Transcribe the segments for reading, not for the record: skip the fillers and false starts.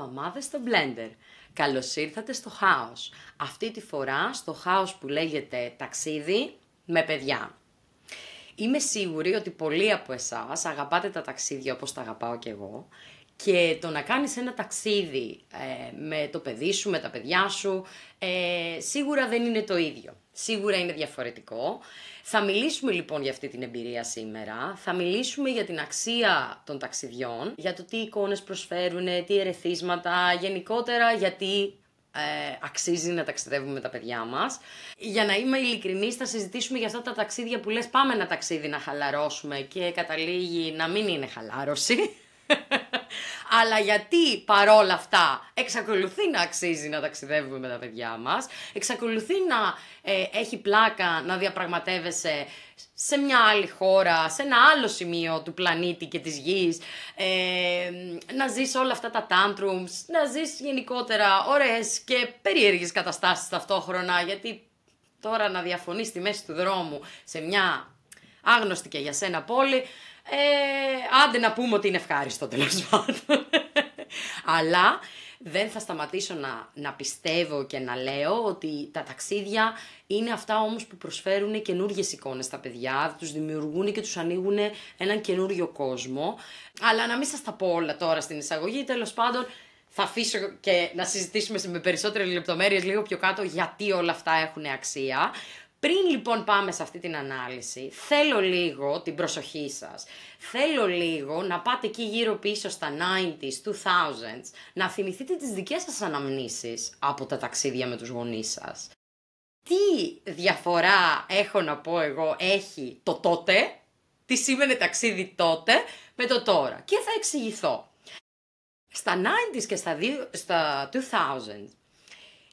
μαμάδες στο Blender. Καλώς ήρθατε στο χάος. Αυτή τη φορά στο χάος που λέγεται ταξίδι με παιδιά. Είμαι σίγουρη ότι πολλοί από εσάς αγαπάτε τα ταξίδια όπως τα αγαπάω κι εγώ και το να κάνεις ένα ταξίδι με το παιδί σου, με τα παιδιά σου, σίγουρα δεν είναι το ίδιο. Σίγουρα είναι διαφορετικό. Θα μιλήσουμε λοιπόν για αυτή την εμπειρία σήμερα. Θα μιλήσουμε για την αξία των ταξιδιών, για το τι εικόνες προσφέρουν, τι ερεθίσματα, γενικότερα γιατί αξίζει να ταξιδεύουμε με τα παιδιά μας. Για να είμαι ειλικρινής, θα συζητήσουμε για αυτά τα ταξίδια που λες πάμε ένα ταξίδι να χαλαρώσουμε και καταλήγει να μην είναι χαλάρωση. Αλλά γιατί παρόλα αυτά εξακολουθεί να αξίζει να ταξιδεύουμε με τα παιδιά μας, εξακολουθεί να έχει πλάκα να διαπραγματεύεσαι σε μια άλλη χώρα, σε ένα άλλο σημείο του πλανήτη και της γης, να ζεις όλα αυτά τα tantrums, να ζεις γενικότερα ωραίες και περίεργες καταστάσεις ταυτόχρονα, γιατί τώρα να διαφωνείς στη μέση του δρόμου σε μια άγνωστη και για σένα πόλη, άντε να πούμε ότι είναι ευχάριστο τέλος πάντων. Αλλά δεν θα σταματήσω να πιστεύω και να λέω ότι τα ταξίδια είναι αυτά όμως που προσφέρουν καινούργιες εικόνες στα παιδιά, τους δημιουργούν και τους ανοίγουν έναν καινούριο κόσμο. Αλλά να μην σας τα πω όλα τώρα στην εισαγωγή, τέλος πάντων θα αφήσω και να συζητήσουμε με περισσότερες λεπτομέρειες λίγο πιο κάτω γιατί όλα αυτά έχουν αξία. Πριν λοιπόν πάμε σε αυτή την ανάλυση, θέλω λίγο την προσοχή σας. Θέλω λίγο να πάτε εκεί γύρω πίσω στα 90s, 2000s, να θυμηθείτε τις δικές σας αναμνήσεις από τα ταξίδια με τους γονείς σας. Τι διαφορά έχω να πω εγώ έχει το τότε, τι σήμαινε ταξίδι τότε με το τώρα. Και θα εξηγηθώ. Στα 90s και στα 2000s,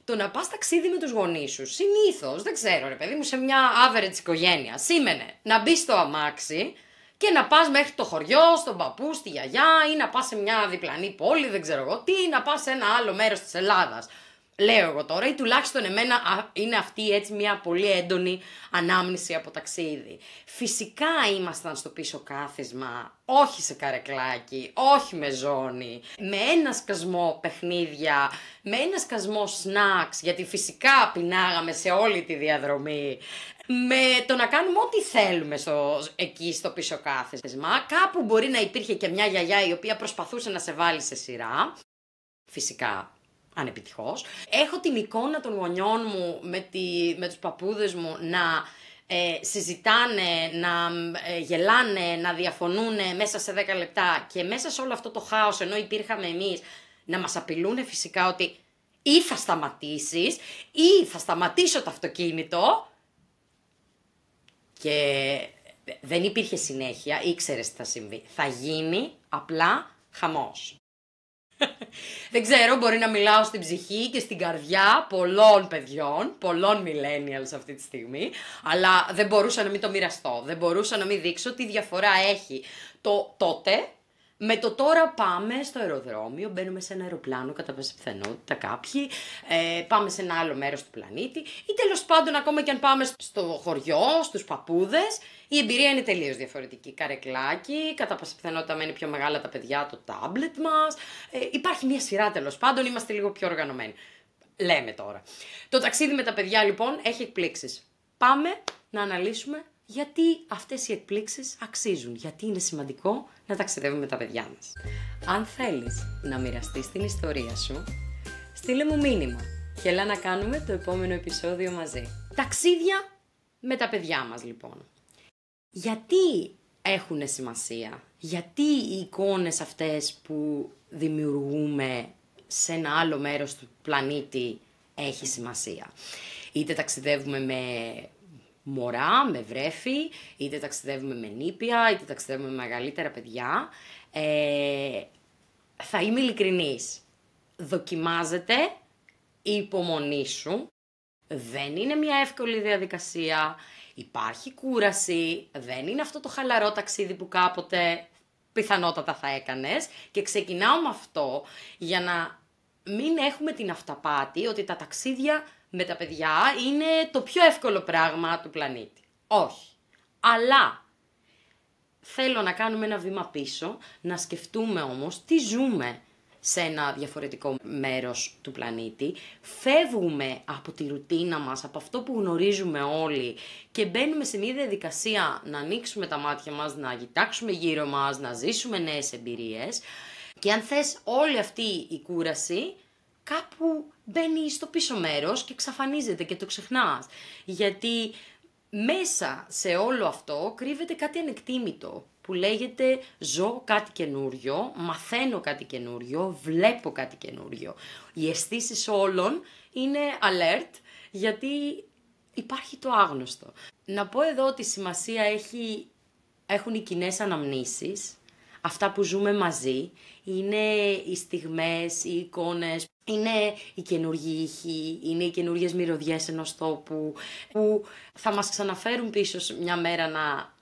το να πας ταξίδι με τους γονείς σου, συνήθως, δεν ξέρω ρε παιδί μου, σε μια average οικογένεια, σήμαινε να μπεις στο αμάξι και να πας μέχρι το χωριό, στον παππού, στη γιαγιά ή να πας σε μια διπλανή πόλη, δεν ξέρω εγώ τι, να πας σε ένα άλλο μέρος της Ελλάδας. Λέω εγώ τώρα ή τουλάχιστον εμένα είναι αυτή έτσι μια πολύ έντονη ανάμνηση από ταξίδι. Φυσικά ήμασταν στο πίσω κάθισμα, όχι σε καρεκλάκι, όχι με ζώνη, με ένα σκασμό παιχνίδια, με ένα σκασμό snacks, γιατί φυσικά πεινάγαμε σε όλη τη διαδρομή, με το να κάνουμε ό,τι θέλουμε εκεί στο πίσω κάθισμα. Κάπου μπορεί να υπήρχε και μια γιαγιά η οποία προσπαθούσε να σε βάλει σε σειρά, φυσικά ανεπιτυχώς. Έχω την εικόνα των γονιών μου με τους παππούδες μου να συζητάνε, να γελάνε, να διαφωνούν μέσα σε 10 λεπτά και μέσα σε όλο αυτό το χάος, ενώ υπήρχαμε εμείς, να μας απειλούν φυσικά ότι ή θα σταματήσεις ή θα σταματήσω το αυτοκίνητο, και δεν υπήρχε συνέχεια, ήξερες τι θα συμβεί. Θα γίνει απλά χαμός. Δεν ξέρω, μπορεί να μιλάω στην ψυχή και στην καρδιά πολλών παιδιών, πολλών millennials αυτή τη στιγμή, αλλά δεν μπορούσα να μην το μοιραστώ, δεν μπορούσα να μην δείξω τι διαφορά έχει το τότε με το τώρα. Πάμε στο αεροδρόμιο, μπαίνουμε σε ένα αεροπλάνο κατά πάσα πιθανότητα κάποιοι, πάμε σε ένα άλλο μέρος του πλανήτη ή τέλος πάντων ακόμα και αν πάμε στο χωριό, στους παππούδες, η εμπειρία είναι τελείως διαφορετική. Καρεκλάκι, κατά πάσα πιθανότητα μένει πιο μεγάλα τα παιδιά, το τάμπλετ μας, υπάρχει μια σειρά τέλος πάντων, είμαστε λίγο πιο οργανωμένοι. Λέμε τώρα. Το ταξίδι με τα παιδιά λοιπόν έχει εκπλήξεις. Πάμε να αναλύσουμε γιατί αυτές οι εκπλήξεις αξίζουν, γιατί είναι σημαντικό να ταξιδεύουμε με τα παιδιά μας. Αν θέλεις να μοιραστείς την ιστορία σου, στείλε μου μήνυμα και έλα να κάνουμε το επόμενο επεισόδιο μαζί. Ταξίδια με τα παιδιά μας λοιπόν. Γιατί έχουν σημασία, γιατί οι εικόνες αυτές που δημιουργούμε σε ένα άλλο μέρος του πλανήτη έχει σημασία. Είτε ταξιδεύουμε με μωρά, με βρέφη, είτε ταξιδεύουμε με νήπια, είτε ταξιδεύουμε με μεγαλύτερα παιδιά. Θα είμαι ειλικρινής. Δοκιμάζεται η υπομονή σου. Δεν είναι μια εύκολη διαδικασία. Υπάρχει κούραση. Δεν είναι αυτό το χαλαρό ταξίδι που κάποτε πιθανότατα θα έκανες. Και ξεκινάω με αυτό για να μην έχουμε την αυταπάτη ότι τα ταξίδια με τα παιδιά είναι το πιο εύκολο πράγμα του πλανήτη. Όχι. Αλλά θέλω να κάνουμε ένα βήμα πίσω, να σκεφτούμε όμως τι ζούμε σε ένα διαφορετικό μέρος του πλανήτη, φεύγουμε από τη ρουτίνα μας, από αυτό που γνωρίζουμε όλοι και μπαίνουμε σε μια διαδικασία να ανοίξουμε τα μάτια μας, να κοιτάξουμε γύρω μας, να ζήσουμε νέες εμπειρίες και αν θες όλη αυτή η κούραση κάπου μπαίνει στο πίσω μέρος και εξαφανίζεται και το ξεχνάς. Γιατί μέσα σε όλο αυτό κρύβεται κάτι ανεκτήμητο που λέγεται ζω κάτι καινούριο, μαθαίνω κάτι καινούριο, βλέπω κάτι καινούριο. Οι αισθήσεις όλων είναι alert γιατί υπάρχει το άγνωστο. Να πω εδώ ότι σημασία έχουν οι κοινές αναμνήσεις, αυτά που ζούμε μαζί, είναι οι στιγμές, οι εικόνες, είναι οι καινούργιοι ήχοι, είναι οι καινούργιες μυρωδιές ενός τόπου που θα μας ξαναφέρουν πίσω μια μέρα να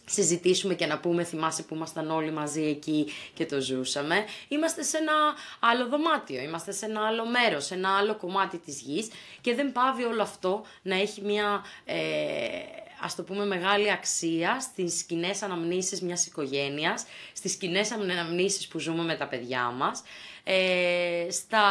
συζητήσουμε και να πούμε θυμάσαι που ήμασταν όλοι μαζί εκεί και το ζούσαμε. Είμαστε σε ένα άλλο δωμάτιο, είμαστε σε ένα άλλο μέρος, σε ένα άλλο κομμάτι της γης και δεν πάβει όλο αυτό να έχει μια ας το πούμε μεγάλη αξία στις κοινές αναμνήσεις μιας οικογένειας, στις κοινές αναμνήσεις που ζούμε με τα παιδιά μας, στα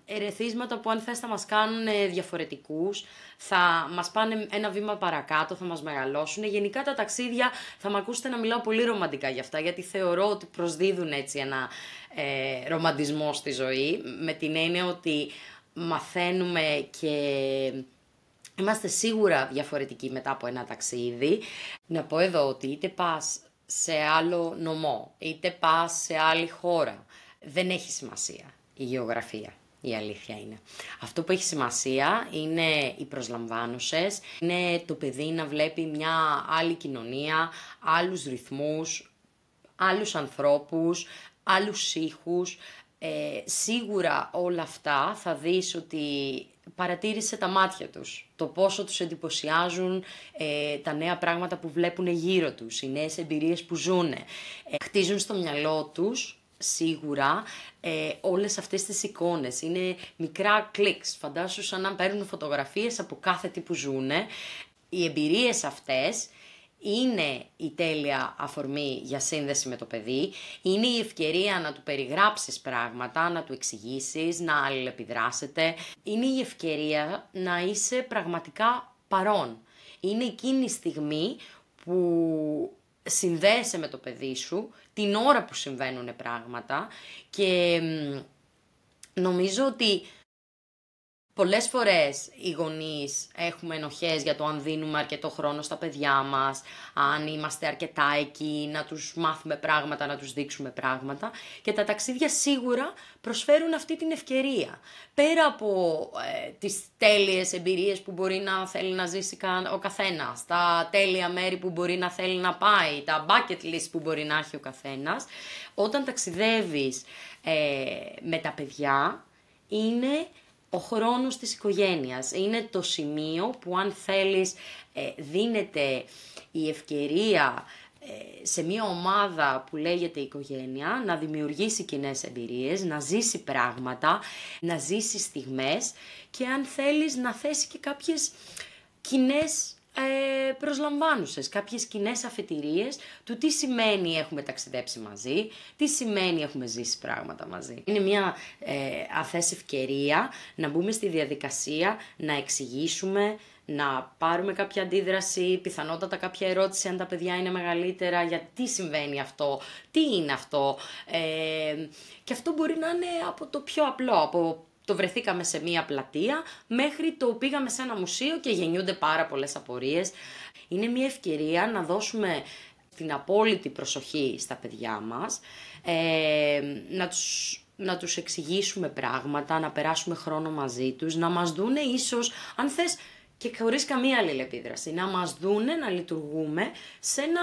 ερεθίσματα που αν θες θα μας κάνουν διαφορετικούς, θα μας πάνε ένα βήμα παρακάτω, θα μας μεγαλώσουν. Γενικά τα ταξίδια θα με ακούσετε να μιλάω πολύ ρομαντικά για αυτά, γιατί θεωρώ ότι προσδίδουν έτσι ένα ρομαντισμό στη ζωή, με την έννοια ότι μαθαίνουμε και είμαστε σίγουρα διαφορετικοί μετά από ένα ταξίδι. Να πω εδώ ότι είτε πας σε άλλο νομό, είτε πας σε άλλη χώρα, δεν έχει σημασία η γεωγραφία, η αλήθεια είναι. Αυτό που έχει σημασία είναι οι προσλαμβάνωσες, είναι το παιδί να βλέπει μια άλλη κοινωνία, άλλους ρυθμούς, άλλους ανθρώπους, άλλους ήχους. Σίγουρα όλα αυτά θα δεις ότι παρατήρησε τα μάτια τους, το πόσο τους εντυπωσιάζουν τα νέα πράγματα που βλέπουν γύρω τους, οι νέες εμπειρίες που ζουν. Χτίζουν στο μυαλό τους σίγουρα όλες αυτές τις εικόνες. Είναι μικρά κλικς, φαντάσου σαν να παίρνουν φωτογραφίες από κάθε τι που ζουν. Οι εμπειρίες αυτές είναι η τέλεια αφορμή για σύνδεση με το παιδί, είναι η ευκαιρία να του περιγράψεις πράγματα, να του εξηγήσεις, να αλληλεπιδράσετε. Είναι η ευκαιρία να είσαι πραγματικά παρόν. Είναι εκείνη η στιγμή που συνδέεσαι με το παιδί σου, την ώρα που συμβαίνουν πράγματα και νομίζω ότι πολλές φορές οι γονείς έχουμε ενοχές για το αν δίνουμε αρκετό χρόνο στα παιδιά μας, αν είμαστε αρκετά εκεί, να τους μάθουμε πράγματα, να τους δείξουμε πράγματα και τα ταξίδια σίγουρα προσφέρουν αυτή την ευκαιρία. Πέρα από τις τέλειες εμπειρίες που μπορεί να θέλει να ζήσει ο καθένας, τα τέλεια μέρη που μπορεί να θέλει να πάει, τα bucket list που μπορεί να έχει ο καθένας, όταν ταξιδεύεις με τα παιδιά είναι ο χρόνος της οικογένειας. Είναι το σημείο που αν θέλεις δίνεται η ευκαιρία σε μια ομάδα που λέγεται οικογένεια να δημιουργήσει κοινές εμπειρίες, να ζήσει πράγματα, να ζήσει στιγμές και αν θέλεις να θέσει και κάποιες κοινές προσλαμβάνουσες, κάποιες κοινές αφετηρίες του τι σημαίνει έχουμε ταξιδέψει μαζί, τι σημαίνει έχουμε ζήσει πράγματα μαζί. Είναι μια αθές ευκαιρία να μπούμε στη διαδικασία, να εξηγήσουμε, να πάρουμε κάποια αντίδραση, πιθανότατα κάποια ερώτηση αν τα παιδιά είναι μεγαλύτερα, γιατί συμβαίνει αυτό, τι είναι αυτό. Και αυτό μπορεί να είναι από το πιο απλό, από το βρεθήκαμε σε μία πλατεία μέχρι το πήγαμε σε ένα μουσείο και γεννιούνται πάρα πολλές απορίες. Είναι μια ευκαιρία να δώσουμε την απόλυτη προσοχή στα παιδιά μας, να τους εξηγήσουμε πράγματα, να περάσουμε χρόνο μαζί τους, να μας δούνε ίσως, αν θες, και χωρίς καμία αλληλεπίδραση, να μας δούνε να λειτουργούμε σε ένα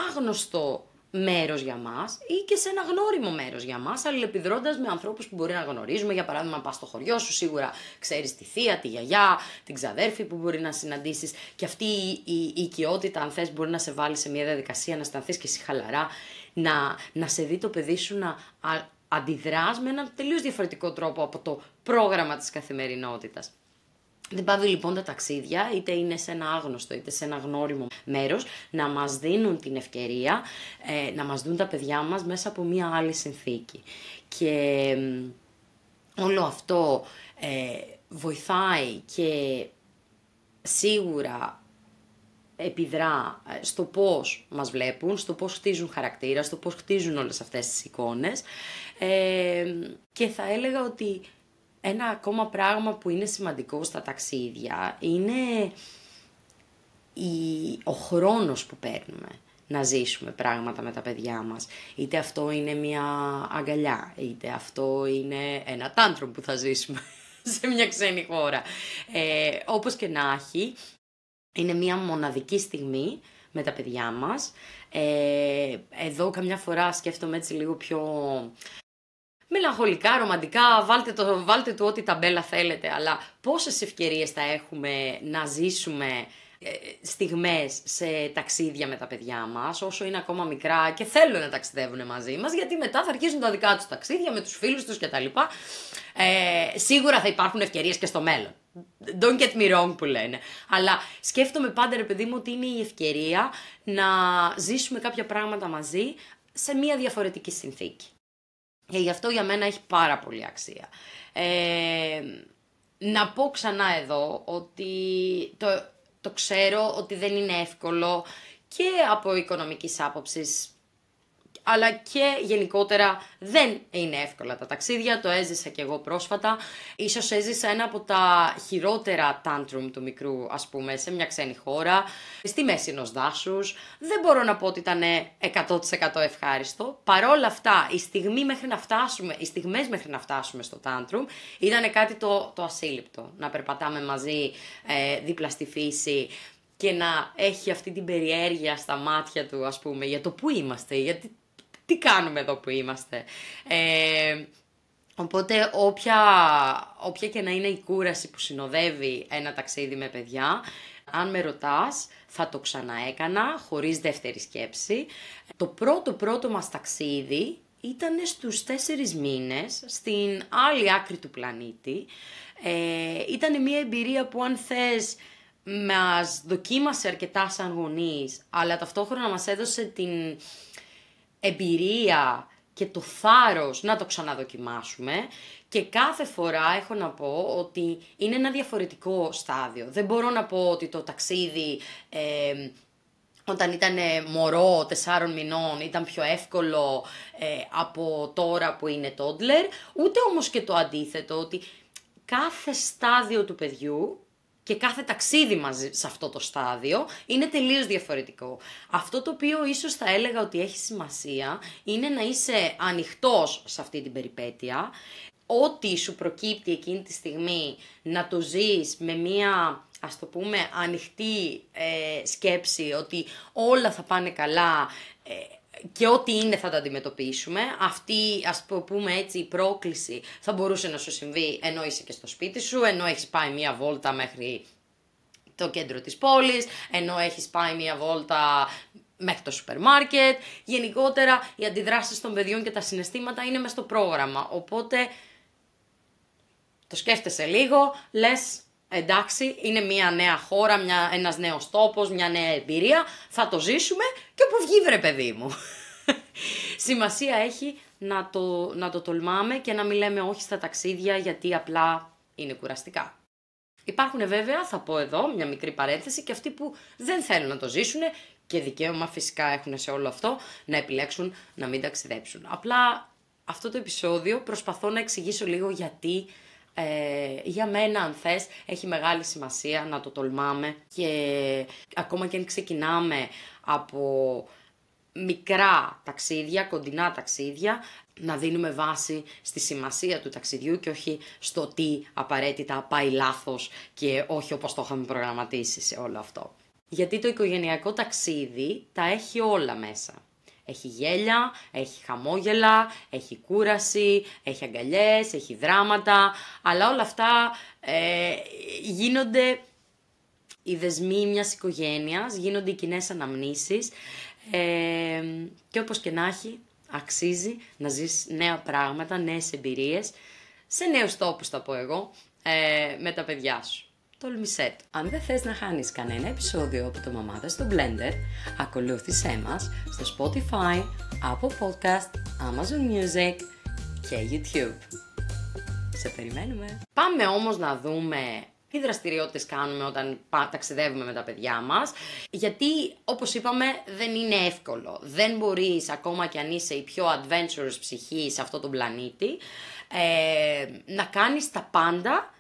άγνωστο μέρος για μας ή και σε ένα γνώριμο μέρος για μας, αλληλεπιδρώντας με ανθρώπους που μπορεί να γνωρίζουμε. Για παράδειγμα, αν πας στο χωριό σου, σίγουρα ξέρεις τη θεία, τη γιαγιά, την ξαδέρφη που μπορεί να συναντήσεις. Και αυτή η οικειότητα, αν θες, μπορεί να σε βάλει σε μια διαδικασία να αισθανθείς και εσύ χαλαρά, να σε δει το παιδί σου να αντιδράς με έναν τελείως διαφορετικό τρόπο από το πρόγραμμα της καθημερινότητας. Δεν πάβει λοιπόν τα ταξίδια, είτε είναι σε ένα άγνωστο είτε σε ένα γνώριμο μέρος, να μας δίνουν την ευκαιρία να μας δουν τα παιδιά μας μέσα από μία άλλη συνθήκη. Και όλο αυτό βοηθάει και σίγουρα επιδρά στο πώς μας βλέπουν, στο πώς χτίζουν χαρακτήρα, στο πώς χτίζουν όλες αυτές τις εικόνες. Και θα έλεγα ότι ένα ακόμα πράγμα που είναι σημαντικό στα ταξίδια είναι ο χρόνος που παίρνουμε να ζήσουμε πράγματα με τα παιδιά μας. Είτε αυτό είναι μια αγκαλιά, είτε αυτό είναι ένα τάντρομ που θα ζήσουμε σε μια ξένη χώρα. Όπως και να έχει, είναι μια μοναδική στιγμή με τα παιδιά μας. Εδώ καμιά φορά σκέφτομαι έτσι λίγο πιο μελαγχολικά, ρομαντικά, βάλτε του ό,τι ταμπέλα θέλετε, αλλά πόσες ευκαιρίες θα έχουμε να ζήσουμε στιγμές σε ταξίδια με τα παιδιά μας, όσο είναι ακόμα μικρά και θέλουν να ταξιδεύουν μαζί μας, γιατί μετά θα αρχίσουν τα δικά τους ταξίδια με τους φίλους τους κτλ. Σίγουρα θα υπάρχουν ευκαιρίες και στο μέλλον. Don't get me wrong που λένε. Αλλά σκέφτομαι πάντα, ρε παιδί μου, ότι είναι η ευκαιρία να ζήσουμε κάποια πράγματα μαζί σε μια διαφορετική συνθήκη. Και γι' αυτό για μένα έχει πάρα πολύ αξία. Να πω ξανά εδώ ότι το ξέρω ότι δεν είναι εύκολο και από οικονομικής άποψης, αλλά και γενικότερα δεν είναι εύκολα τα ταξίδια, το έζησα και εγώ πρόσφατα. Ίσως έζησα ένα από τα χειρότερα tantrum του μικρού, ας πούμε, σε μια ξένη χώρα, στη μέση ενός δάσους. Δεν μπορώ να πω ότι ήταν 100% ευχάριστο. Παρόλα αυτά, οι στιγμές μέχρι να φτάσουμε στο tantrum ήταν κάτι το ασύλληπτο. Να περπατάμε μαζί δίπλα στη φύση και να έχει αυτή την περιέργεια στα μάτια του, ας πούμε, για το πού είμαστε, γιατί τι κάνουμε εδώ που είμαστε. Οπότε όποια και να είναι η κούραση που συνοδεύει ένα ταξίδι με παιδιά, αν με ρωτάς, θα το ξαναέκανα χωρίς δεύτερη σκέψη. Το πρώτο μας ταξίδι ήταν στους 4 μήνες, στην άλλη άκρη του πλανήτη. Ήταν μια εμπειρία που, αν θες, μας δοκίμασε αρκετά σαν γονείς, αλλά ταυτόχρονα μας έδωσε την εμπειρία και το θάρρος να το ξαναδοκιμάσουμε, και κάθε φορά έχω να πω ότι είναι ένα διαφορετικό στάδιο. Δεν μπορώ να πω ότι το ταξίδι όταν ήταν μωρό 4 μηνών ήταν πιο εύκολο από τώρα που είναι toddler, ούτε όμως και το αντίθετο, ότι κάθε στάδιο του παιδιού και κάθε ταξίδι μαζί σε αυτό το στάδιο είναι τελείως διαφορετικό. Αυτό το οποίο ίσως θα έλεγα ότι έχει σημασία είναι να είσαι ανοιχτός σε αυτή την περιπέτεια. Ό,τι σου προκύπτει εκείνη τη στιγμή να το ζεις με μία, ας το πούμε, ανοιχτή σκέψη ότι όλα θα πάνε καλά και ό,τι είναι θα τα αντιμετωπίσουμε. Αυτή, ας το πούμε έτσι, η πρόκληση θα μπορούσε να σου συμβεί ενώ είσαι και στο σπίτι σου, ενώ έχεις πάει μία βόλτα μέχρι το κέντρο της πόλης, ενώ έχεις πάει μία βόλτα μέχρι το σούπερ μάρκετ. Γενικότερα οι αντιδράσεις των παιδιών και τα συναισθήματα είναι μες στο πρόγραμμα. Οπότε το σκέφτεσαι λίγο, λες εντάξει, είναι μια νέα χώρα, ένας νέος τόπος, μια νέα εμπειρία, θα το ζήσουμε και όπου βγει, βρε παιδί μου. Σημασία έχει να το τολμάμε και να μην λέμε όχι στα ταξίδια γιατί απλά είναι κουραστικά. Υπάρχουν βέβαια, θα πω εδώ μια μικρή παρένθεση, και αυτοί που δεν θέλουν να το ζήσουν, και δικαίωμα φυσικά έχουν σε όλο αυτό, να επιλέξουν να μην ταξιδέψουν. Απλά αυτό το επεισόδιο προσπαθώ να εξηγήσω λίγο γιατί για μένα, αν θες, έχει μεγάλη σημασία να το τολμάμε, και ακόμα και αν ξεκινάμε από μικρά ταξίδια, κοντινά ταξίδια, να δίνουμε βάση στη σημασία του ταξιδιού και όχι στο τι απαραίτητα πάει λάθος και όχι όπως το είχαμε προγραμματίσει σε όλο αυτό. Γιατί το οικογενειακό ταξίδι τα έχει όλα μέσα. Έχει γέλια, έχει χαμόγελα, έχει κούραση, έχει αγκαλιές, έχει δράματα, αλλά όλα αυτά γίνονται οι δεσμοί μιας οικογένειας, γίνονται οι κοινές αναμνήσεις, και όπως και να έχει, αξίζει να ζεις νέα πράγματα, νέες εμπειρίες, σε νέους τόπους θα πω εγώ, με τα παιδιά σου. τόλμησέ το. Αν δεν θες να χάνεις κανένα επεισόδιο από το Μαμάδες στο Blender, ακολούθησέ μας στο Spotify, Apple Podcast, Amazon Music και YouTube. Σε περιμένουμε! Πάμε όμως να δούμε τι δραστηριότητες κάνουμε όταν ταξιδεύουμε με τα παιδιά μας, γιατί όπως είπαμε δεν είναι εύκολο. Δεν μπορείς, ακόμα κι αν είσαι η πιο adventurous ψυχή σε αυτό τον πλανήτη, να κάνεις τα πάντα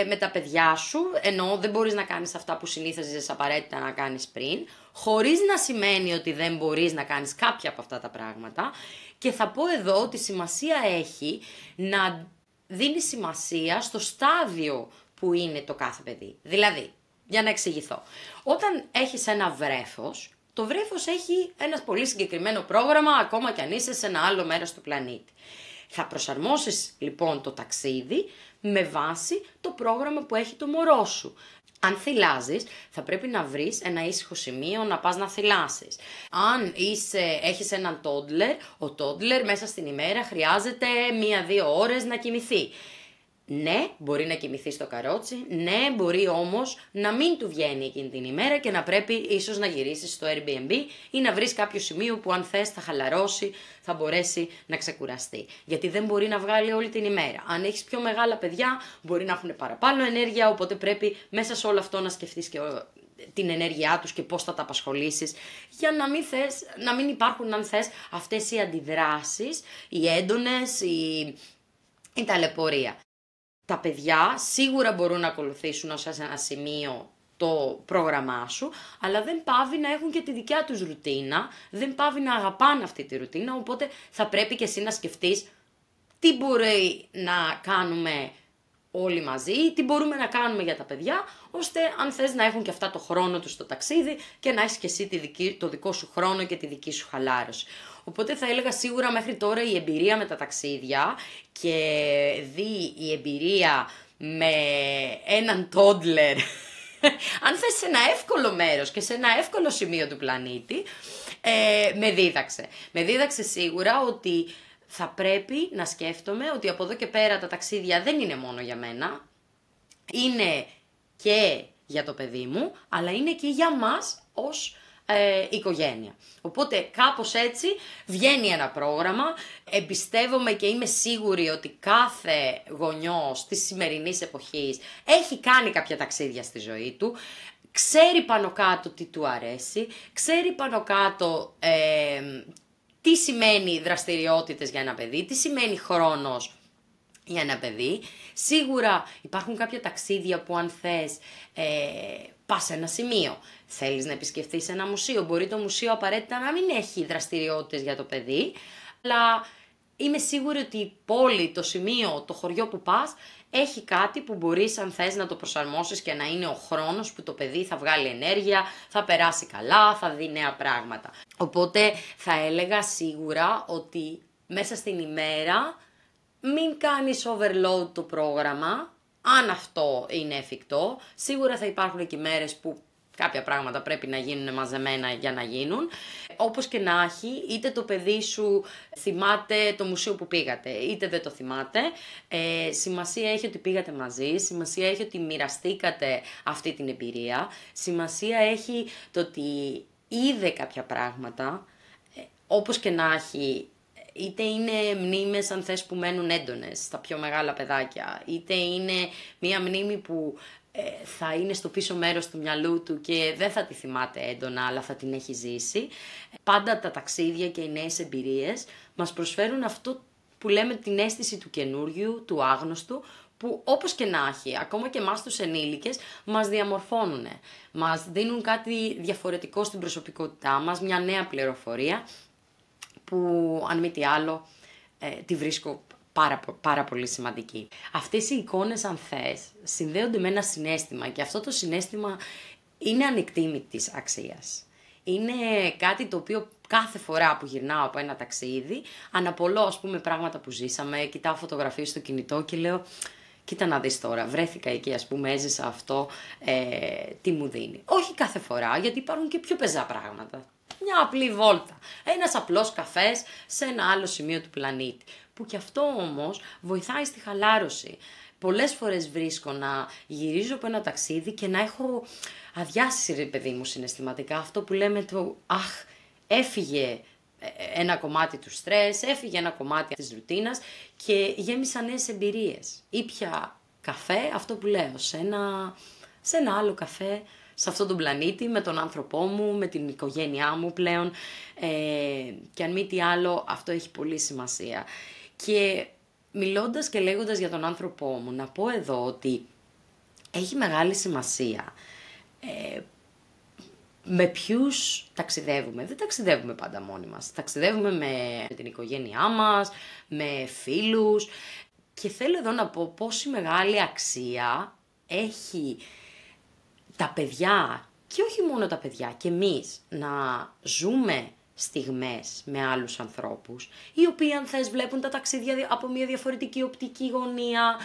με τα παιδιά σου, ενώ δεν μπορείς να κάνεις αυτά που συνήθιζες απαραίτητα να κάνεις πριν, χωρίς να σημαίνει ότι δεν μπορείς να κάνεις κάποια από αυτά τα πράγματα. Και θα πω εδώ ότι σημασία έχει να δίνει σημασία στο στάδιο που είναι το κάθε παιδί. Δηλαδή, για να εξηγηθώ, όταν έχεις ένα βρέφος, το βρέφος έχει ένα πολύ συγκεκριμένο πρόγραμμα, ακόμα κι αν είσαι σε ένα άλλο μέρος του πλανήτη. Θα προσαρμόσεις λοιπόν το ταξίδι με βάση το πρόγραμμα που έχει το μωρό σου. Αν θυλάζεις, θα πρέπει να βρεις ένα ήσυχο σημείο να πας να θυλάσεις. Αν έχεις έναν toddler, ο toddler μέσα στην ημέρα χρειάζεται 1-2 ώρες να κοιμηθεί. Ναι, μπορεί να κοιμηθεί στο καρότσι, ναι, μπορεί όμως να μην του βγαίνει εκείνη την ημέρα και να πρέπει ίσως να γυρίσεις στο Airbnb ή να βρεις κάποιο σημείο που αν θες θα χαλαρώσει, θα μπορέσει να ξεκουραστεί. Γιατί δεν μπορεί να βγάλει όλη την ημέρα. Αν έχεις πιο μεγάλα παιδιά, μπορεί να έχουν παραπάνω ενέργεια, οπότε πρέπει μέσα σε όλο αυτό να σκεφτείς και την ενέργειά τους και πώς θα τα απασχολήσεις, για να μην υπάρχουν, αν θες, αυτές οι αντιδράσεις, οι έντονες, η ταλαιπωρία. Τα παιδιά σίγουρα μπορούν να ακολουθήσουν ως ένα σημείο το πρόγραμμά σου, αλλά δεν πάβει να έχουν και τη δικιά τους ρουτίνα, δεν πάβει να αγαπάνε αυτή τη ρουτίνα, οπότε θα πρέπει και εσύ να σκεφτείς τι μπορεί να κάνουμε όλοι μαζί, τι μπορούμε να κάνουμε για τα παιδιά, ώστε αν θες να έχουν και αυτά το χρόνο τους στο ταξίδι και να έχεις και εσύ το δικό σου χρόνο και τη δική σου χαλάρωση. Οπότε θα έλεγα σίγουρα μέχρι τώρα η εμπειρία με τα ταξίδια και η εμπειρία με έναν toddler, αν θες σε ένα εύκολο μέρος και σε ένα εύκολο σημείο του πλανήτη, με δίδαξε. Με δίδαξε σίγουρα ότι θα πρέπει να σκέφτομαι ότι από εδώ και πέρα τα ταξίδια δεν είναι μόνο για μένα, είναι και για το παιδί μου, αλλά είναι και για μας ως οικογένεια. Οπότε κάπως έτσι βγαίνει ένα πρόγραμμα, εμπιστεύομαι και είμαι σίγουρη ότι κάθε γονιός της σημερινής εποχής έχει κάνει κάποια ταξίδια στη ζωή του, ξέρει πάνω κάτω τι του αρέσει, ξέρει πάνω κάτω τι σημαίνει δραστηριότητες για ένα παιδί, τι σημαίνει χρόνος για ένα παιδί. Σίγουρα υπάρχουν κάποια ταξίδια που αν θες πας σε ένα σημείο, θέλεις να επισκεφθείς ένα μουσείο, μπορεί το μουσείο απαραίτητα να μην έχει δραστηριότητες για το παιδί, αλλά είμαι σίγουρη ότι η πόλη, το σημείο, το χωριό που πας έχει κάτι που μπορείς αν θες να το προσαρμόσεις και να είναι ο χρόνος που το παιδί θα βγάλει ενέργεια, θα περάσει καλά, θα δει νέα πράγματα. Οπότε θα έλεγα σίγουρα ότι μέσα στην ημέρα μην κάνεις overload το πρόγραμμα, αν αυτό είναι εφικτό. Σίγουρα θα υπάρχουν και μέρες που κάποια πράγματα πρέπει να γίνουν μαζεμένα για να γίνουν. Όπως και να έχει, είτε το παιδί σου θυμάται το μουσείο που πήγατε, είτε δεν το θυμάται. Σημασία έχει ότι πήγατε μαζί, σημασία έχει ότι μοιραστήκατε αυτή την εμπειρία, σημασία έχει το ότι είδε κάποια πράγματα, όπως και να έχει. Είτε είναι μνήμες αν θες που μένουν έντονες στα πιο μεγάλα παιδάκια, είτε είναι μία μνήμη που θα είναι στο πίσω μέρος του μυαλού του και δεν θα τη θυμάται έντονα, αλλά θα την έχει ζήσει. Πάντα τα ταξίδια και οι νέες εμπειρίες μας προσφέρουν αυτό που λέμε την αίσθηση του καινούριου, του άγνωστου, που όπως και να έχει, ακόμα και εμάς τους ενήλικες, μας διαμορφώνουν. Μας δίνουν κάτι διαφορετικό στην προσωπικότητά μας, μια νέα πληροφορία, που αν μη τι άλλο τη βρίσκω πάρα πολύ σημαντική. Αυτές οι εικόνες, αν θες, συνδέονται με ένα συναίσθημα και αυτό το συναίσθημα είναι ανεκτήμητης αξίας. Είναι κάτι το οποίο κάθε φορά που γυρνάω από ένα ταξίδι, αναπολώ ας πούμε πράγματα που ζήσαμε, κοιτάω φωτογραφίες στο κινητό και λέω κοίτα να δεις τώρα, βρέθηκα εκεί ας πούμε, έζησα αυτό, τι μου δίνει. Όχι κάθε φορά, γιατί υπάρχουν και πιο πεζά πράγματα. Μια απλή βόλτα, ένας απλός καφές σε ένα άλλο σημείο του πλανήτη. Που κι αυτό όμως βοηθάει στη χαλάρωση. Πολλές φορές βρίσκω να γυρίζω από ένα ταξίδι και να έχω αδειάσει, ρε παιδί μου, συναισθηματικά. Αυτό που λέμε το «αχ, έφυγε ένα κομμάτι του στρες, έφυγε ένα κομμάτι της ρουτίνας και γέμισα νέες εμπειρίες». Ήπια καφέ, αυτό που λέω, σε ένα άλλο καφέ, σε αυτόν τον πλανήτη, με τον άνθρωπό μου, με την οικογένειά μου πλέον, και αν μη τι άλλο, αυτό έχει πολύ σημασία. Και μιλώντας και λέγοντας για τον άνθρωπό μου, να πω εδώ ότι έχει μεγάλη σημασία με ποιους ταξιδεύουμε. Δεν ταξιδεύουμε πάντα μόνοι μας. Ταξιδεύουμε με την οικογένειά μας, με φίλους. Και θέλω εδώ να πω πόση μεγάλη αξία έχει τα παιδιά, και όχι μόνο τα παιδιά, και εμείς να ζούμε στιγμές με άλλους ανθρώπους, οι οποίοι αν θες βλέπουν τα ταξίδια από μια διαφορετική οπτική γωνία,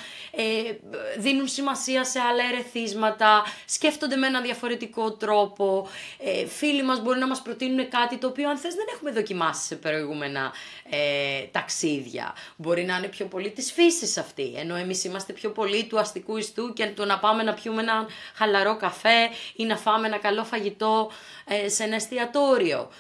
δίνουν σημασία σε άλλα ερεθίσματα, σκέφτονται με ένα διαφορετικό τρόπο, φίλοι μας μπορεί να μας προτείνουν κάτι το οποίο αν θες δεν έχουμε δοκιμάσει σε προηγούμενα ταξίδια. Μπορεί να είναι πιο πολύ της φύσης αυτή, ενώ εμείς είμαστε πιο πολύ του αστικού ιστού και το να πάμε να πιούμε ένα χαλαρό καφέ ή να φάμε ένα καλό φαγητό σε ένα εστιατόριο.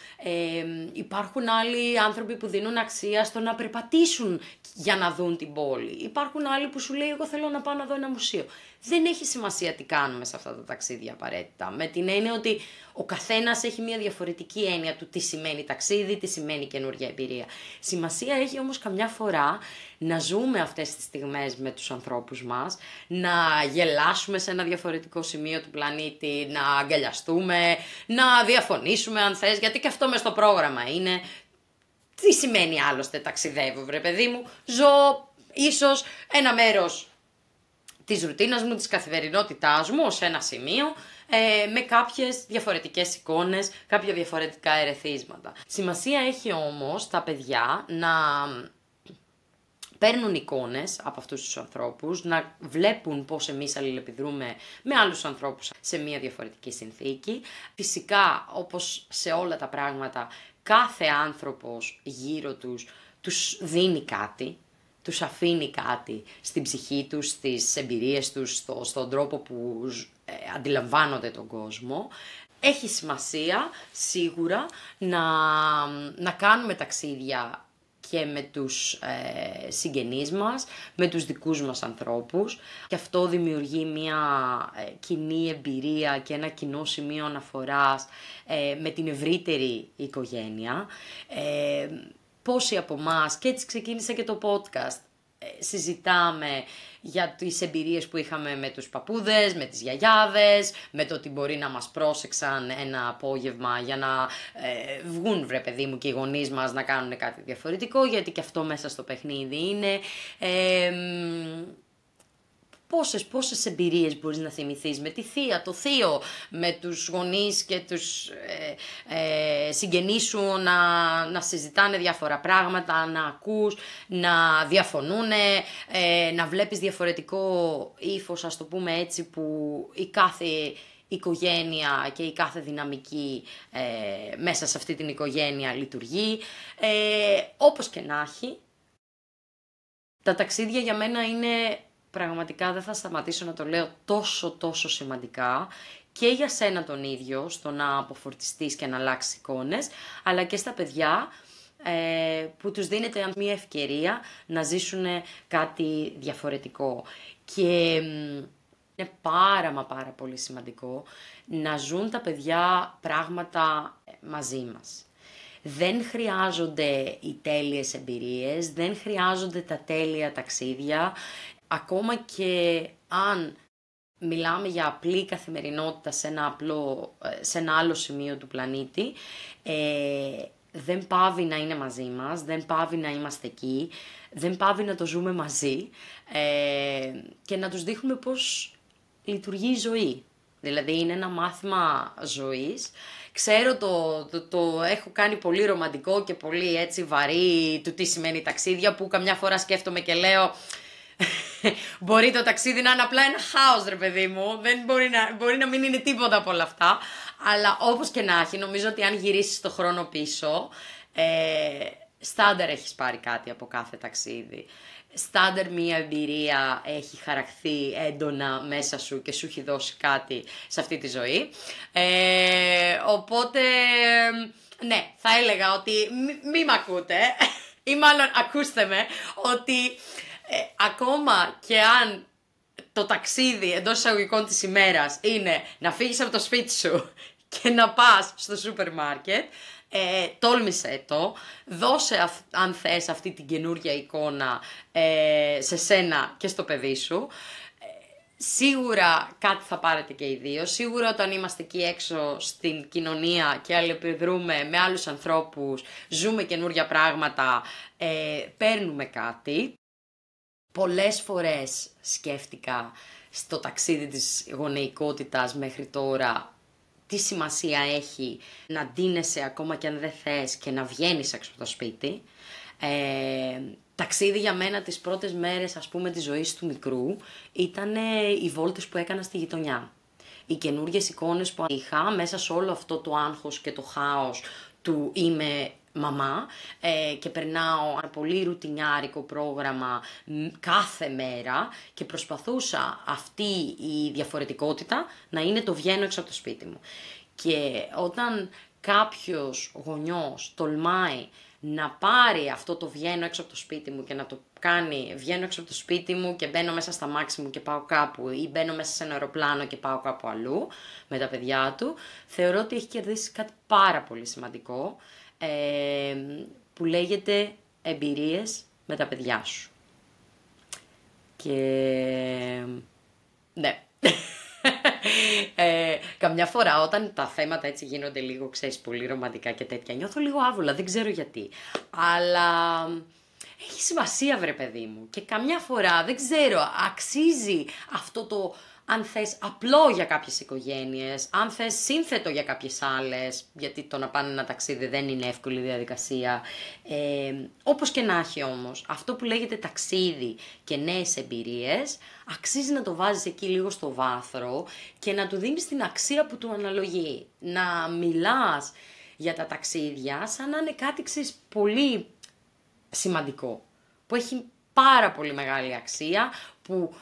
Υπάρχουν άλλοι άνθρωποι που δίνουν αξία στο να περπατήσουν για να δουν την πόλη. Υπάρχουν άλλοι που σου λέει εγώ θέλω να πάω να δω ένα μουσείο. Δεν έχει σημασία τι κάνουμε σε αυτά τα ταξίδια απαραίτητα. Με την έννοια ότι ο καθένας έχει μια διαφορετική έννοια του τι σημαίνει ταξίδι, τι σημαίνει καινούργια εμπειρία. Σημασία έχει όμως καμιά φορά να ζούμε αυτές τις στιγμές με τους ανθρώπους μας, να γελάσουμε σε ένα διαφορετικό σημείο του πλανήτη, να αγκαλιαστούμε, να διαφωνήσουμε αν θες, γιατί και αυτό μες στο πρόγραμμα είναι. Τι σημαίνει άλλωστε ταξιδεύω, βρε παιδί μου, ζω ίσως ένα μέρος της ρουτίνας μου, της καθημερινότητάς μου, σε ένα σημείο, με κάποιες διαφορετικές εικόνες, κάποια διαφορετικά ερεθίσματα. Σημασία έχει όμως τα παιδιά να παίρνουν εικόνες από αυτούς τους ανθρώπους, να βλέπουν πώς εμείς αλληλεπιδρούμε με άλλους ανθρώπους σε μια διαφορετική συνθήκη. Φυσικά, όπως σε όλα τα πράγματα, κάθε άνθρωπος γύρω τους δίνει κάτι, τους αφήνει κάτι στην ψυχή τους, στις εμπειρίες τους, στον τρόπο που αντιλαμβάνονται τον κόσμο. Έχει σημασία σίγουρα να κάνουμε ταξίδια και με τους συγγενείς μας, με τους δικούς μας ανθρώπους, και αυτό δημιουργεί μια κοινή εμπειρία και ένα κοινό σημείο αναφοράς με την ευρύτερη οικογένεια. Πόσοι από εμάς, και έτσι ξεκίνησε και το podcast, συζητάμε για τις εμπειρίες που είχαμε με τους παππούδες, με τις γιαγιάδες, με το ότι μπορεί να μας πρόσεξαν ένα απόγευμα για να βγουν, βρε παιδί μου, και οι γονείς μας να κάνουν κάτι διαφορετικό, γιατί και αυτό μέσα στο παιχνίδι είναι. Πόσες εμπειρίες μπορείς να θυμηθείς με τη θεία, το θείο, με τους γονείς και τους συγγενείς σου να συζητάνε διάφορα πράγματα, να ακούς, να διαφωνούνε, να βλέπεις διαφορετικό ύφος, ας το πούμε έτσι, που η κάθε οικογένεια και η κάθε δυναμική μέσα σε αυτή την οικογένεια λειτουργεί. Όπως και να έχει, τα ταξίδια για μένα είναι, πραγματικά δεν θα σταματήσω να το λέω, τόσο σημαντικά και για σένα τον ίδιο, στο να αποφορτιστείς και να αλλάξεις εικόνες, αλλά και στα παιδιά που τους δίνεται μια ευκαιρία να ζήσουν κάτι διαφορετικό. Και είναι πάρα πολύ σημαντικό να ζουν τα παιδιά πράγματα μαζί μας. Δεν χρειάζονται οι τέλειες εμπειρίες, δεν χρειάζονται τα τέλεια ταξίδια. Ακόμα και αν μιλάμε για απλή καθημερινότητα σε ένα άλλο σημείο του πλανήτη, δεν πάβει να είναι μαζί μας, δεν πάβει να είμαστε εκεί, δεν πάβει να το ζούμε μαζί και να τους δείχνουμε πώς λειτουργεί η ζωή. Δηλαδή είναι ένα μάθημα ζωής. Ξέρω το έχω κάνει πολύ ρομαντικό και πολύ έτσι βαρύ του τι σημαίνει ταξίδια, που καμιά φορά σκέφτομαι και λέω μπορεί το ταξίδι να είναι απλά ένα χάος, ρε παιδί μου, δεν μπορεί να μην είναι τίποτα από όλα αυτά, αλλά όπως και να έχει, νομίζω ότι αν γυρίσεις το χρόνο πίσω, στάνταρ έχεις πάρει κάτι από κάθε ταξίδι. στάνταρ μία εμπειρία έχει χαραχθεί έντονα μέσα σου και σου έχει δώσει κάτι σε αυτή τη ζωή. Οπότε, ναι, θα έλεγα ότι μη μ' ακούτε ή μάλλον ακούστε με, ότι ακόμα και αν το ταξίδι εντός εισαγωγικών της ημέρας είναι να φύγεις από το σπίτι σου και να πας στο σούπερ μάρκετ, τόλμησέ το, δώσε αν θες αυτή την καινούργια εικόνα σε σένα και στο παιδί σου. Σίγουρα κάτι θα πάρετε και οι δύο. Σίγουρα όταν είμαστε εκεί έξω στην κοινωνία και αλληλεπιδρούμε με άλλους ανθρώπους, ζούμε καινούργια πράγματα, παίρνουμε κάτι. Πολλές φορές σκέφτηκα στο ταξίδι της γονεϊκότητας μέχρι τώρα τι σημασία έχει να ντύνεσαι ακόμα και αν δεν θες και να βγαίνεις έξω από το σπίτι. Ταξίδι για μένα τις πρώτες μέρες, ας πούμε, της ζωής του μικρού ήταν οι βόλτες που έκανα στη γειτονιά. Οι καινούργιες εικόνες που είχα μέσα σε όλο αυτό το άγχος και το χάος του είμαι μαμά και περνάω ένα πολύ ρουτινιάρικο πρόγραμμα κάθε μέρα και προσπαθούσα αυτή η διαφορετικότητα να είναι το βγαίνω έξω από το σπίτι μου. Και όταν κάποιος γονιός τολμάει να πάρει αυτό το βγαίνω έξω από το σπίτι μου και να το κάνει βγαίνω έξω από το σπίτι μου και μπαίνω μέσα στα μάξι μου και πάω κάπου ή μπαίνω μέσα σε ένα αεροπλάνο και πάω κάπου αλλού με τα παιδιά του, θεωρώ ότι έχει κερδίσει κάτι πάρα πολύ σημαντικό που λέγεται εμπειρίες με τα παιδιά σου. Και ναι. Καμιά φορά όταν τα θέματα έτσι γίνονται λίγο, ξέρεις, πολύ ρομαντικά και τέτοια, νιώθω λίγο άβολα, δεν ξέρω γιατί. Αλλά έχει σημασία, βρε παιδί μου. Και καμιά φορά, δεν ξέρω, αξίζει αυτό το, αν θες, απλό για κάποιες οικογένειες, αν θες σύνθετο για κάποιες άλλες, γιατί το να πάνε ένα ταξίδι δεν είναι εύκολη διαδικασία. Όπως και να έχει όμως, αυτό που λέγεται ταξίδι και νέες εμπειρίες, αξίζει να το βάζεις εκεί λίγο στο βάθρο και να του δίνεις την αξία που του αναλογεί. Να μιλάς για τα ταξίδια σαν να είναι κάτι, ξέρεις, πολύ σημαντικό, που έχει πάρα πολύ μεγάλη αξία, που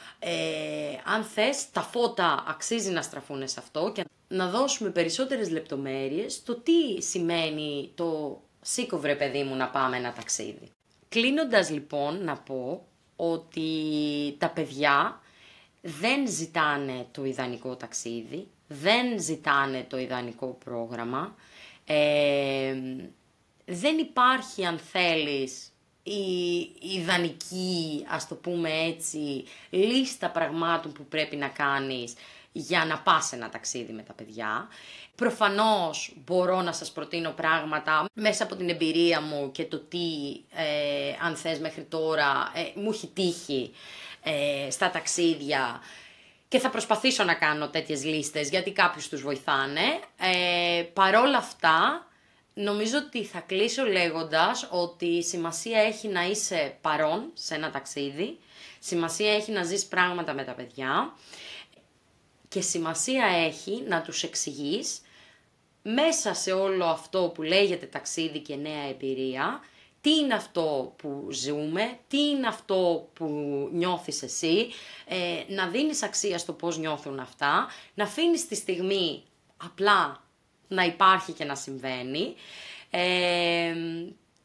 αν θες τα φώτα αξίζει να στραφούν σε αυτό και να δώσουμε περισσότερες λεπτομέρειες στο τι σημαίνει το σήκω βρε παιδί μου να πάμε ένα ταξίδι. Κλείνοντας λοιπόν να πω ότι τα παιδιά δεν ζητάνε το ιδανικό ταξίδι, δεν ζητάνε το ιδανικό πρόγραμμα, δεν υπάρχει αν θέλεις η ιδανική, ας το πούμε έτσι, λίστα πραγμάτων που πρέπει να κάνεις για να πας ένα ταξίδι με τα παιδιά. Προφανώς μπορώ να σας προτείνω πράγματα μέσα από την εμπειρία μου και το τι, αν θες μέχρι τώρα, μου έχει τύχει στα ταξίδια και θα προσπαθήσω να κάνω τέτοιες λίστες γιατί κάποιους τους βοηθάνε. Παρόλα αυτά, νομίζω ότι θα κλείσω λέγοντας ότι σημασία έχει να είσαι παρόν σε ένα ταξίδι, σημασία έχει να ζεις πράγματα με τα παιδιά και σημασία έχει να τους εξηγείς μέσα σε όλο αυτό που λέγεται ταξίδι και νέα εμπειρία, τι είναι αυτό που ζούμε, τι είναι αυτό που νιώθεις εσύ, να δίνεις αξία στο πώς νιώθουν αυτά, να αφήνεις τη στιγμή απλά να υπάρχει και να συμβαίνει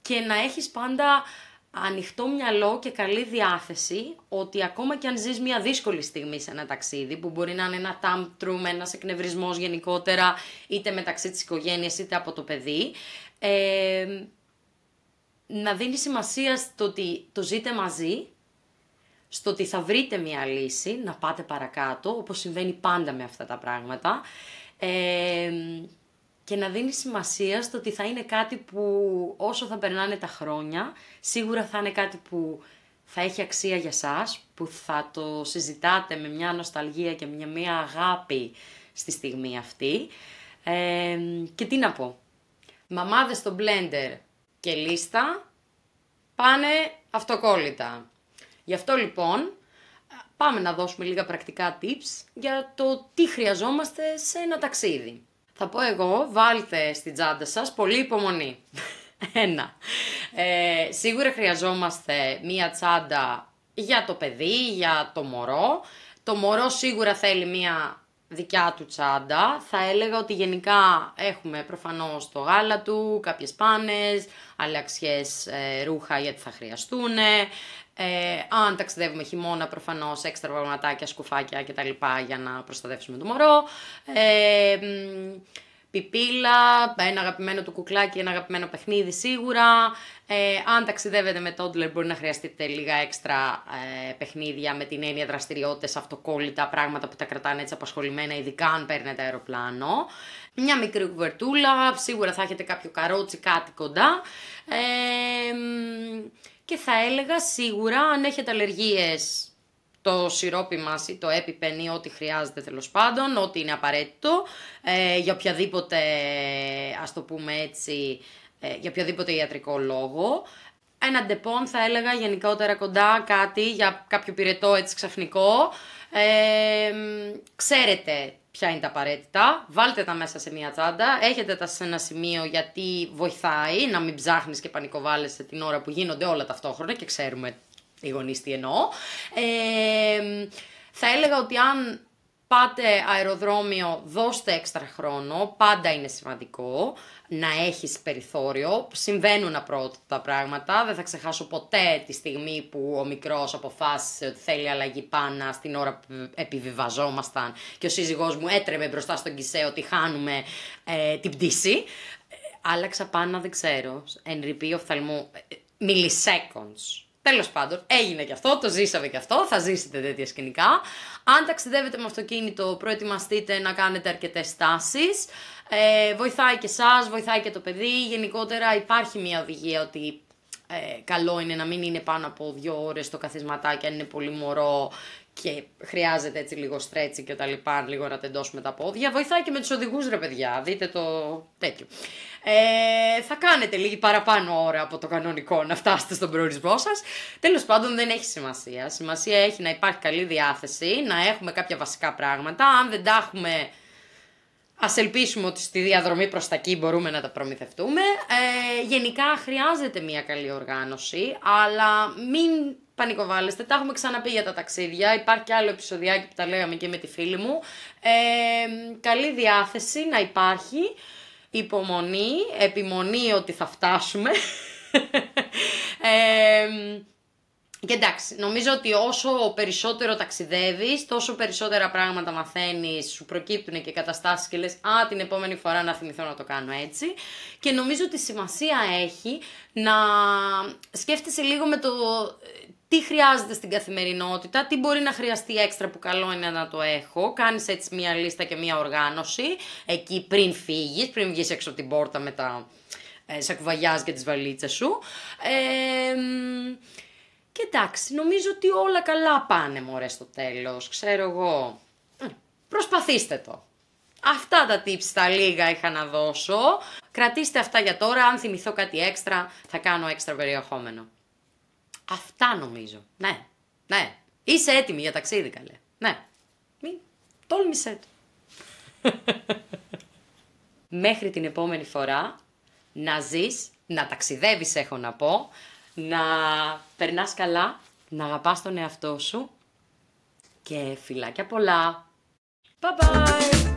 και να έχεις πάντα ανοιχτό μυαλό και καλή διάθεση ότι ακόμα και αν ζεις μια δύσκολη στιγμή σε ένα ταξίδι που μπορεί να είναι ένα tantrum, ένας εκνευρισμός γενικότερα είτε μεταξύ της οικογένειας είτε από το παιδί, να δίνει σημασία στο ότι το ζείτε μαζί, στο ότι θα βρείτε μια λύση, να πάτε παρακάτω όπως συμβαίνει πάντα με αυτά τα πράγματα και να δίνει σημασία στο ότι θα είναι κάτι που όσο θα περνάνε τα χρόνια, σίγουρα θα είναι κάτι που θα έχει αξία για σας, που θα το συζητάτε με μια νοσταλγία και με μια αγάπη στη στιγμή αυτή. Και τι να πω, μαμάδες στο blender και λίστα πάνε αυτοκόλλητα. Γι' αυτό λοιπόν πάμε να δώσουμε λίγα πρακτικά tips για το τι χρειαζόμαστε σε ένα ταξίδι. Θα πω εγώ, βάλτε στην τσάντα σας πολύ υπομονή. 1. Σίγουρα χρειαζόμαστε μία τσάντα για το παιδί, για το μωρό. Το μωρό σίγουρα θέλει μία δικιά του τσάντα. Θα έλεγα ότι γενικά έχουμε προφανώς το γάλα του, κάποιες πάνες, αλλαξιές ρούχα γιατί θα χρειαστούν. Αν ταξιδεύουμε χειμώνα, προφανώς έξτρα πραγματάκια, σκουφάκια κτλ. Για να προστατεύσουμε το μωρό. Πιπίλα, ένα αγαπημένο του κουκλάκι, ένα αγαπημένο παιχνίδι σίγουρα. Αν ταξιδεύετε με toddler μπορεί να χρειαστείτε λίγα έξτρα παιχνίδια με την έννοια δραστηριότητες, αυτοκόλλητα, πράγματα που τα κρατάνε έτσι απασχολημένα, ειδικά αν παίρνετε αεροπλάνο. Μια μικρή κουβερτούλα, σίγουρα θα έχετε κάποιο καρότσι, κάτι κοντά. Και θα έλεγα σίγουρα αν έχετε αλλεργίες, το σιρόπι μας ή το EpiPen ή ό,τι χρειάζεται τέλος πάντων, ό,τι είναι απαραίτητο, για οποιαδήποτε, ας το πούμε έτσι, για οποιοδήποτε ιατρικό λόγο. Ένα ντεπών θα έλεγα γενικότερα κοντά, κάτι για κάποιο πυρετό έτσι ξαφνικό. Ξέρετε ποια είναι τα απαραίτητα, βάλτε τα μέσα σε μια τσάντα, έχετε τα σε ένα σημείο γιατί βοηθάει να μην ψάχνεις και πανικοβάλλεσαι την ώρα που γίνονται όλα ταυτόχρονα και ξέρουμε οι γονείς τι εννοώ. Θα έλεγα ότι αν πάτε αεροδρόμιο, δώστε έξτρα χρόνο, πάντα είναι σημαντικό να έχεις περιθώριο. Συμβαίνουν απρόοπτα πράγματα, δεν θα ξεχάσω ποτέ τη στιγμή που ο μικρός αποφάσισε ότι θέλει αλλαγή πάνα στην ώρα που επιβιβαζόμασταν και ο σύζυγός μου έτρεμε μπροστά στον κησαίο ότι χάνουμε την πτήση. Άλλαξα πάνα, δεν ξέρω, εν ρηπεί οφθαλμού, milliseconds. Τέλος πάντων, έγινε και αυτό, το ζήσαμε και αυτό, θα ζήσετε τέτοια σκηνικά. Αν ταξιδεύετε με αυτοκίνητο, προετοιμαστείτε να κάνετε αρκετές στάσεις. Βοηθάει και εσάς, βοηθάει και το παιδί. Γενικότερα υπάρχει μια οδηγία ότι καλό είναι να μην είναι πάνω από 2 ώρες το καθισματάκι αν είναι πολύ μωρό και χρειάζεται έτσι λίγο στρέτσι και τα λοιπά, λίγο να τεντώσουμε τα πόδια. Βοηθάει και με τους οδηγούς ρε παιδιά, δείτε το τέτοιο. Θα κάνετε λίγη παραπάνω ώρα από το κανονικό να φτάσετε στον προορισμό σας. Τέλος πάντων δεν έχει σημασία. Σημασία έχει να υπάρχει καλή διάθεση, να έχουμε κάποια βασικά πράγματα. Αν δεν τα έχουμε, ας ελπίσουμε ότι στη διαδρομή προς τα εκεί μπορούμε να τα προμηθευτούμε. Γενικά χρειάζεται μια καλή οργάνωση, αλλά μην πανικοβάλλεστε. Τα έχουμε ξαναπεί για τα ταξίδια. Υπάρχει και άλλο επεισοδιάκι που τα λέγαμε και με τη φίλη μου. Καλή διάθεση να υπάρχει. Υπομονή, επιμονή ότι θα φτάσουμε. Και εντάξει, νομίζω ότι όσο περισσότερο ταξιδεύεις, τόσο περισσότερα πράγματα μαθαίνεις, σου προκύπτουν και καταστάσεις και λες «Α, την επόμενη φορά να θυμηθώ να το κάνω έτσι». Και νομίζω ότι σημασία έχει να σκέφτεσαι λίγο με το τι χρειάζεται στην καθημερινότητα, τι μπορεί να χρειαστεί έξτρα που καλό είναι να το έχω. Κάνεις έτσι μια λίστα και μια οργάνωση, εκεί πριν φύγεις, πριν βγεις έξω από την πόρτα με τα σακουβαγιάζ και τις βαλίτσες σου. Και εντάξει, νομίζω ότι όλα καλά πάνε μωρέ στο τέλος, ξέρω εγώ. Προσπαθήστε το. Αυτά τα tips τα λίγα είχα να δώσω. Κρατήστε αυτά για τώρα, αν θυμηθώ κάτι έξτρα θα κάνω έξτρα περιεχόμενο. Αυτά νομίζω. Ναι, ναι. Είσαι έτοιμη για ταξίδι καλέ. Ναι. Μην τόλμησέ το. Μέχρι την επόμενη φορά να ζεις, να ταξιδεύεις έχω να πω, να περνάς καλά, να αγαπάς τον εαυτό σου και φιλάκια πολλά. Bye bye!